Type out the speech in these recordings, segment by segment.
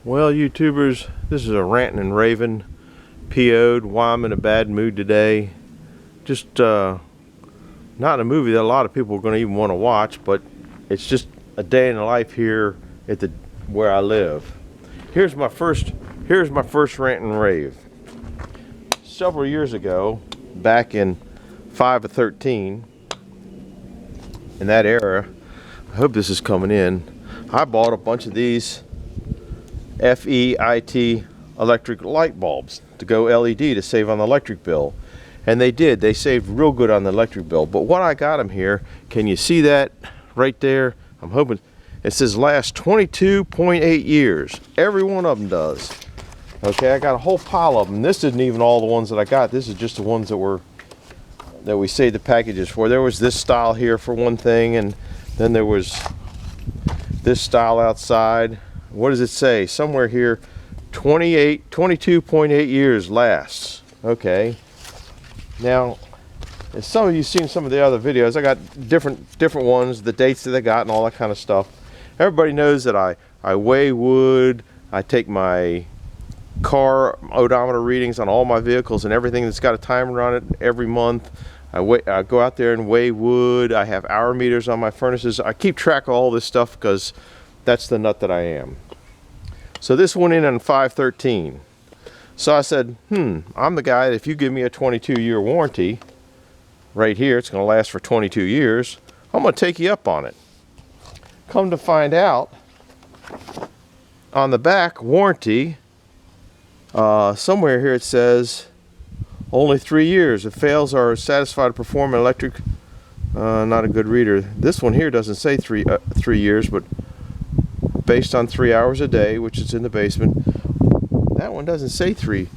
Well, YouTubers, this is a ranting and raving PO'd why I'm in a bad mood today. Just not a movie that a lot of people are going to even want to watch, but it's just a day in the life here at the where I live. Here's my first rant and rave. Several years ago, back in 5 or 13, in that era, I hope this is coming in, I bought a bunch of these FEIT electric light bulbs to go LED to save on the electric bill. And they did. They saved real good on the electric bill. But when I got them here, can you see that right there? I'm hoping it says last 22.8 years. Every one of them does. Okay, I got a whole pile of them. This isn't even all the ones that I got. This is just the ones that we saved the packages for. There was this style here for one thing, and then there was this style outside. What does it say? Somewhere here, 22.8 years lasts. Okay. Now, as some of you seen some of the other videos, I got different ones, the dates that I got and all that kind of stuff. Everybody knows that I weigh wood, I take my car odometer readings on all my vehicles and everything that's got a timer on it every month. I go out there and weigh wood. I have hour meters on my furnaces. I keep track of all this stuff because that's the nut that I am. So this went in on 5/13. So I said, I'm the guy that if you give me a 22-year warranty, right here, it's going to last for 22 years, I'm going to take you up on it. Come to find out, on the back warranty, somewhere here it says only 3 years. If fails are satisfied to perform an electric, not a good reader. This one here doesn't say 3 years, but based on 3 hours a day, which is in the basement. That one doesn't say three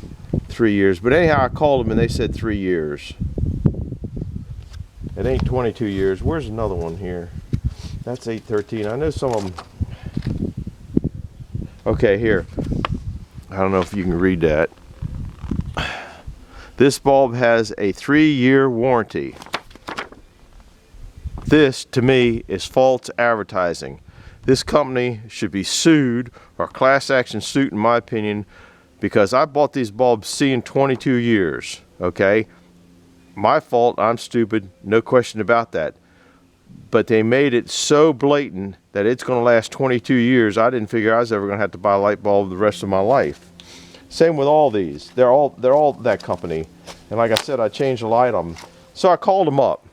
years, but anyhow, I called them and they said 3 years. It ain't 22 years. Where's another one here? That's 8/13. I know some of them. Okay, here. I don't know if you can read that. This bulb has a 3-year warranty. This, to me, is false advertising. This company should be sued, or class action suit in my opinion, because I bought these bulbs seeing 22 years, okay? My fault, I'm stupid, no question about that. But they made it so blatant that it's gonna last 22 years, I didn't figure I was ever gonna have to buy a light bulb the rest of my life. Same with all these, they're all that company. And like I said, I changed the light on them. So I called them up.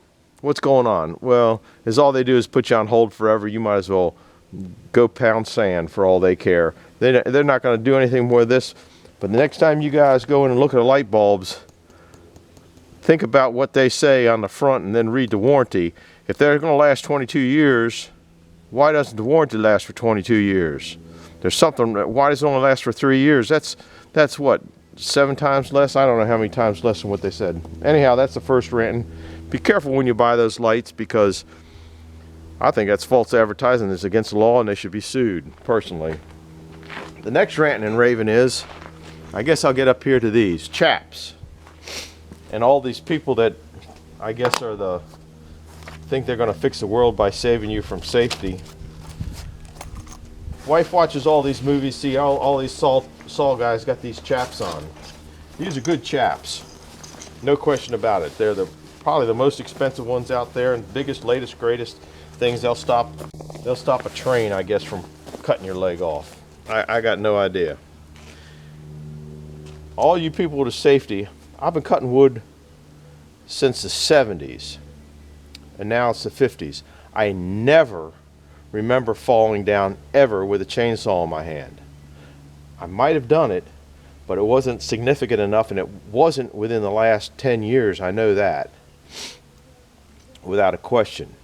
What's going on? Well, is all they do is put you on hold forever, you might as well go pound sand for all they care. They're not going to do anything more of this. But the next time you guys go in and look at the light bulbs, think about what they say on the front and then read the warranty. If they're going to last 22 years, why doesn't the warranty last for 22 years? There's something. Why does it only last for 3 years? That's what, 7 times less? I don't know how many times less than what they said. Anyhow, that's the first rant. Be careful when you buy those lights, because I think that's false advertising. It's against the law and they should be sued, personally. The next ranting and raving is, I guess I'll get up here to these, Chaps. And all these people that I guess think they're gonna fix the world by saving you from safety. Wife watches all these movies, see all these Saul guys got these Chaps on. These are good Chaps, no question about it. They're probably the most expensive ones out there and biggest, latest, greatest things. They'll stop a train, I guess, from cutting your leg off. I got no idea. All you people with safety, I've been cutting wood since the 70s, and now it's the 50s. I never remember falling down ever with a chainsaw in my hand. I might have done it, but it wasn't significant enough, and it wasn't within the last 10 years, I know that, without a question.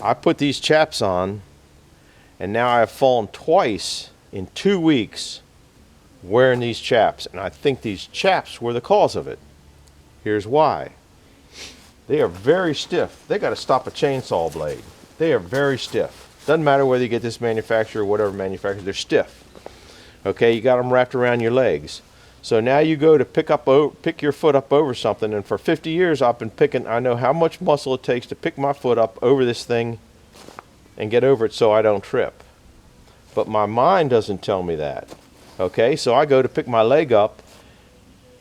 I put these Chaps on, and now I've fallen twice in 2 weeks wearing these Chaps, and I think these Chaps were the cause of it. Here's why. They are very stiff. They got to stop a chainsaw blade. They are very stiff. Doesn't matter whether you get this manufacturer or whatever manufacturer, they're stiff. Okay, you got them wrapped around your legs. So now you go to pick your foot up over something, and for 50 years I've been picking, I know how much muscle it takes to pick my foot up over this thing and get over it so I don't trip. but my mind doesn't tell me that. Okay, so I go to pick my leg up.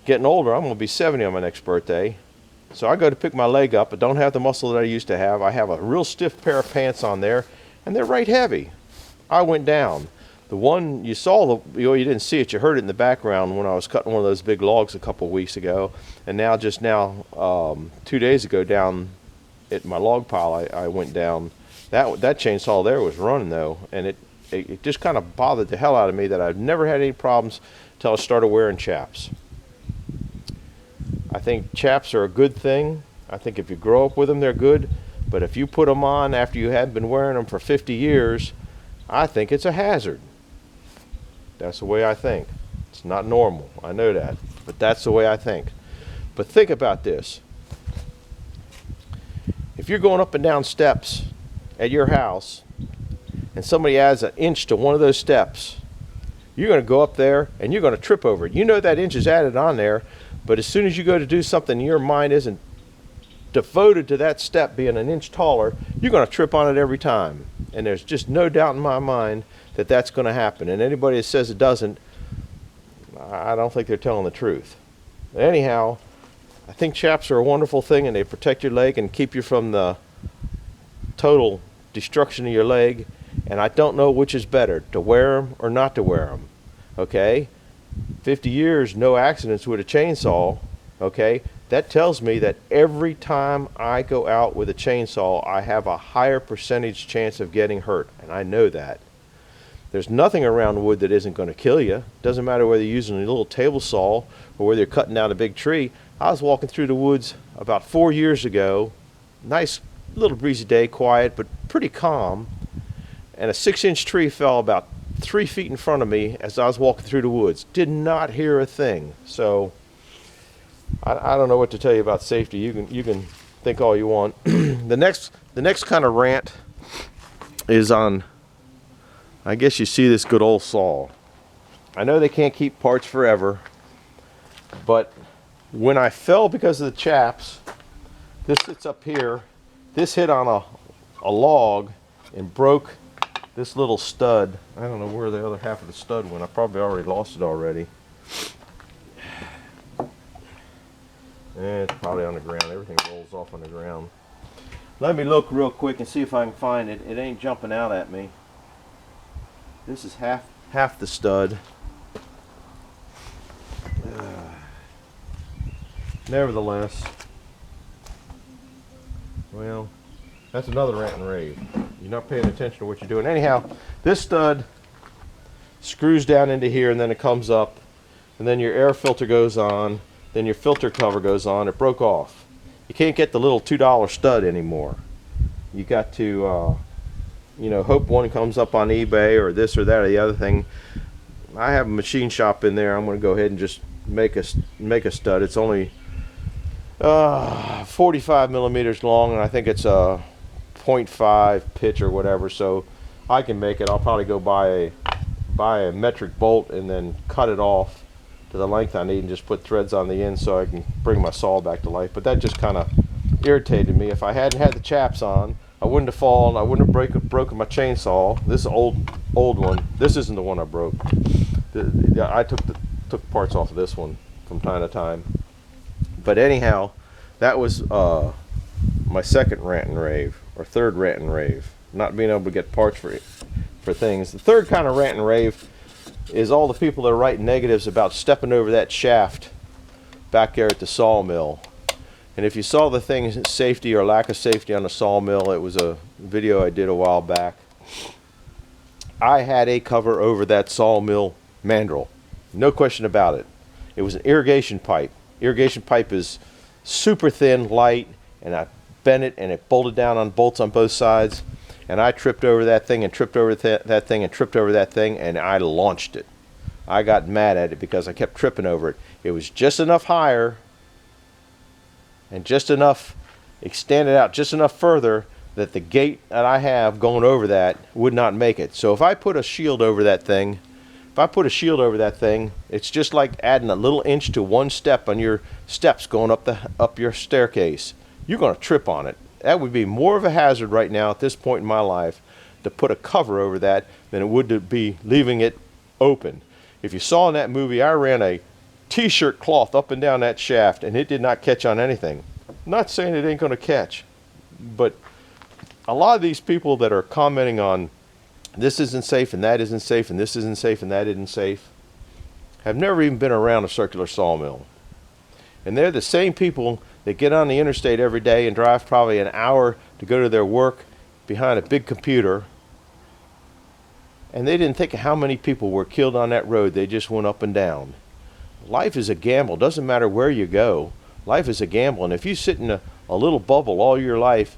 Getting older, I'm going to be 70 on my next birthday. So I go to pick my leg up. I don't have the muscle that I used to have. I have a real stiff pair of pants on there, and they're right heavy. I went down. The one you saw, you didn't see it, you heard it in the background when I was cutting one of those big logs a couple of weeks ago. And now, just now, 2 days ago, down at my log pile, I went down. That chainsaw there was running, though, and it just kind of bothered the hell out of me that I've never had any problems until I started wearing chaps. I think chaps are a good thing. I think if you grow up with them, they're good. But if you put them on after you have been wearing them for 50 years, I think it's a hazard. That's the way I think. It's not normal, I know that, but that's the way I think. But think about this. If you're going up and down steps at your house and somebody adds an inch to one of those steps, you're going to go up there and you're going to trip over it. You know that inch is added on there, but as soon as you go to do something your mind isn't devoted to that step being an inch taller, you're going to trip on it every time. And there's just no doubt in my mind that that's going to happen. And anybody that says it doesn't, I don't think they're telling the truth. Anyhow, I think chaps are a wonderful thing, and they protect your leg and keep you from the total destruction of your leg. And I don't know which is better, to wear them or not to wear them. Okay? 50 years, no accidents with a chainsaw. Okay? That tells me that every time I go out with a chainsaw, I have a higher percentage chance of getting hurt. And I know that. There's nothing around wood that isn't going to kill you. Doesn't matter whether you're using a little table saw or whether you're cutting down a big tree. I was walking through the woods about 4 years ago. Nice little breezy day, quiet, but pretty calm. And a 6-inch tree fell about 3 feet in front of me as I was walking through the woods. Did not hear a thing. So I don't know what to tell you about safety. You can think all you want. The next kind of rant is on, I guess you see this good old saw. I know they can't keep parts forever, but when I fell because of the chaps, this sits up here. This hit on a log and broke this little stud. I don't know where the other half of the stud went. I probably already lost it already. It's probably on the ground. Everything rolls off on the ground. Let me look real quick and see if I can find it. It ain't jumping out at me. This is half the stud. Nevertheless, well, that's another rant and rave. You're not paying attention to what you're doing. Anyhow, this stud screws down into here, and then it comes up, and then your air filter goes on, then your filter cover goes on. It broke off. You can't get the little $2 stud anymore. You got to hope one comes up on eBay or this or that or the other thing. I have a machine shop in there. I'm going to go ahead and just make a stud. It's only 45 millimeters long, and I think it's a 0.5 pitch or whatever, so I can make it. I'll probably go buy a metric bolt and then cut it off to the length I need and just put threads on the end so I can bring my saw back to life. But that just kind of irritated me. If I hadn't had the chaps on, I wouldn't have fallen. I wouldn't have broken my chainsaw. This is old one. This isn't the one I broke. I took parts off of this one from time to time. But anyhow, that was my second rant and rave, or third rant and rave. Not being able to get parts for things. The third kind of rant and rave is all the people that are writing negatives about stepping over that shaft back there at the sawmill. And if you saw the thing's safety or lack of safety on the sawmill, it was a video I did a while back. I had a cover over that sawmill mandrel. No question about it. It was an irrigation pipe. Irrigation pipe is super thin, light, and I bent it and it bolted down on bolts on both sides. And I tripped over that thing and tripped over that thing and tripped over that thing, and I launched it. I got mad at it because I kept tripping over it. It was just enough higher and just enough extended out just enough further that the gate that I have going over that would not make it. So if I put a shield over that thing, it's just like adding a little inch to one step on your steps going up your staircase. You're going to trip on it. That would be more of a hazard right now at this point in my life to put a cover over that than it would to be leaving it open. If you saw in that movie, I ran a t-shirt cloth up and down that shaft and it did not catch on anything. I'm not saying it ain't going to catch, but a lot of these people that are commenting on this isn't safe and that isn't safe and this isn't safe and that isn't safe have never even been around a circular sawmill. And they're the same people that get on the interstate every day and drive probably an hour to go to their work behind a big computer. And they didn't think of how many people were killed on that road. They just went up and down. Life is a gamble. Doesn't matter where you go. Life is a gamble. And if you sit in a little bubble all your life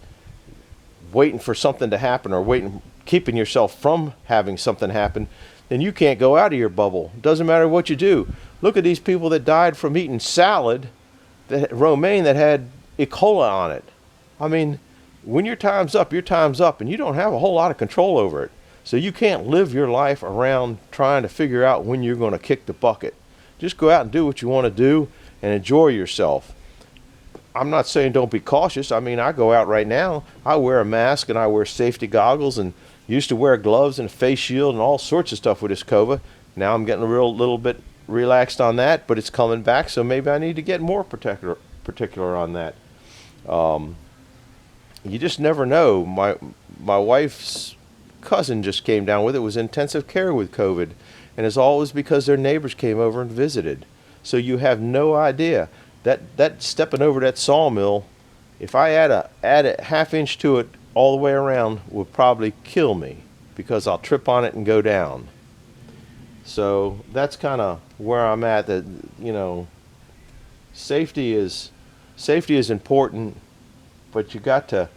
waiting for something to happen or keeping yourself from having something happen, then you can't go out of your bubble. Doesn't matter what you do. Look at these people that died from eating salad, romaine that had E. coli on it. I mean, when your time's up, and you don't have a whole lot of control over it. So you can't live your life around trying to figure out when you're going to kick the bucket. Just go out and do what you want to do and enjoy yourself. I'm not saying don't be cautious. I mean, I go out right now, I wear a mask and I wear safety goggles and used to wear gloves and a face shield and all sorts of stuff with this COVID. Now I'm getting a little bit relaxed on that, but it's coming back, so maybe I need to get more particular on that. You just never know. My wife's cousin just came down with it, was in intensive care with COVID, and it's always because their neighbors came over and visited. So you have no idea. That stepping over that sawmill, if I add a half inch to it all the way around, would probably kill me because I'll trip on it and go down. So that's kind of where I'm at. That, you know, safety is important, but you got to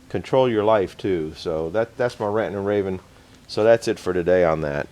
control your life too. So that's my ranting and raving. So that's it for today on that.